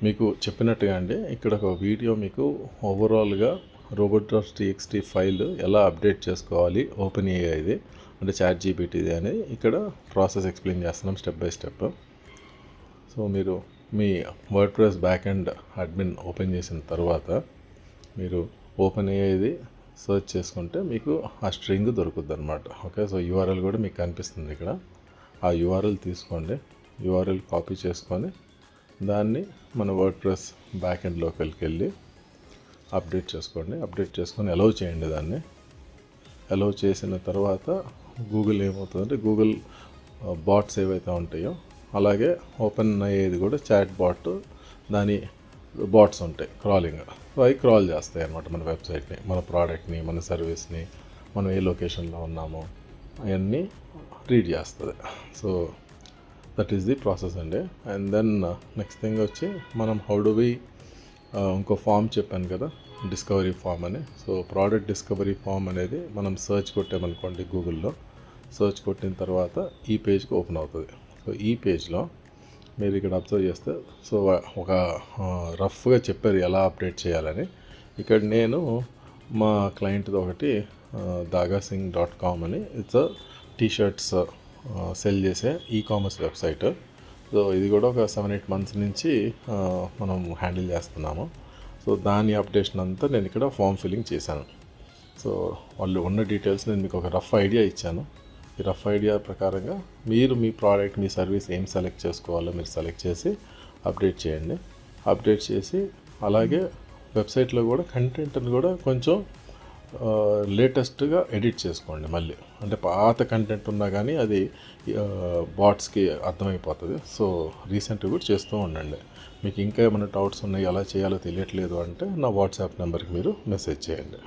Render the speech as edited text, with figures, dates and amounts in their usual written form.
మీకు చెప్పినట్టుగా అండి ఇక్కడ ఒక వీడియో మీకు ఓవరాల్గా robot.txt ఫైల్ ఎలా అప్డేట్ చేసుకోవాలి ఓపెన్ ఏఐది అంటే చాట్ జీపీటీది అనేది ఇక్కడ ప్రాసెస్ ఎక్స్ప్లెయిన్ చేస్తున్నాం స్టెప్ బై స్టెప్. సో మీరు మీ WordPress backend admin open చేసిన తర్వాత మీరు ఓపెన్ ఏఐది సర్చ్ చేసుకుంటే మీకు ఆ స్ట్రింగ్ దొరుకుద్ది అనమాట. ఓకే, సో యూఆర్ఎల్ కూడా మీకు కనిపిస్తుంది ఇక్కడ. ఆ యూఆర్ఎల్ తీసుకోండి, యూఆర్ఎల్ కాపీ చేసుకొని దాన్ని మన వర్డ్ ప్రెస్ బ్యాక్ ఎండ్లోకి వెళ్ళి అప్డేట్ చేసుకోండి. అప్డేట్ చేసుకొని అలౌ చేయండి. దాన్ని అలౌ చేసిన తర్వాత గూగుల్ ఏమవుతుందంటే గూగుల్ బాట్స్ ఏవైతే ఉంటాయో అలాగే ఓపెన్ అయ్యేది కూడా చాట్ బాట్, దాని బాట్స్ ఉంటాయి క్రాలింగ్, అవి క్రాల్ చేస్తాయి అన్నమాట మన వెబ్సైట్ని, మన ప్రోడక్ట్ని, మన సర్వీస్ని, మనం ఏ లొకేషన్లో ఉన్నామో అవన్నీ రీడ్ చేస్తుంది. So that is the process అండి. అండ్ దెన్ నెక్స్ట్ థింగ్ వచ్చి మనం హౌ డు వి ఇంకో ఫామ్ చెప్పాను కదా, డిస్కవరీ ఫామ్ అని. సో ప్రోడక్ట్ డిస్కవరీ ఫామ్ అనేది మనం సర్చ్ కొట్టామనుకోండి, గూగుల్లో సర్చ్ కొట్టిన తర్వాత ఈ పేజ్కి ఓపెన్ అవుతుంది. సో ఈ పేజ్లో మీరు ఇక్కడ అబ్జర్వ్ చేస్తే సో ఒక రఫ్గా చెప్పారు ఎలా అప్డేట్ చేయాలని. ఇక్కడ నేను మా క్లయింట్ది ఒకటి dagaSingh.com అని, ఇట్స్ టీషర్ట్స్ సెల్ చేసే ఈకామర్స్ వెబ్సైట్. సో ఇది కూడా ఒక 7-8 మంత్స్ నుంచి మనం హ్యాండిల్ చేస్తున్నాము. సో దాని అప్డేషన్ అంతా నేను ఇక్కడ ఫామ్ ఫిల్లింగ్ చేశాను. సో వాళ్ళు ఉన్న డీటెయిల్స్ నేను మీకు ఒక రఫ్ ఐడియా ఇచ్చాను. ఈ రఫ్ ఐడియా ప్రకారంగా మీరు మీ ప్రోడక్ట్, మీ సర్వీస్ ఏం సెలెక్ట్ చేసుకోవాలో మీరు సెలెక్ట్ చేసి అప్డేట్ చేయండి. అప్డేట్ చేసి అలాగే వెబ్సైట్లో కూడా కంటెంట్ని కూడా కొంచెం లేటెస్ట్గా ఎడిట్ చేసుకోండి. మళ్ళీ అంటే పాత కంటెంట్ ఉన్నా కానీ అది బాట్స్కి అర్థమైపోతుంది. సో రీసెంట్గా కూడా చేస్తూ ఉండండి. మీకు ఇంకా ఏమైనా డౌట్స్ ఉన్నాయి, ఎలా చేయాలో తెలియట్లేదు అంటే నా వాట్సాప్ నెంబర్కి మీరు మెసేజ్ చేయండి.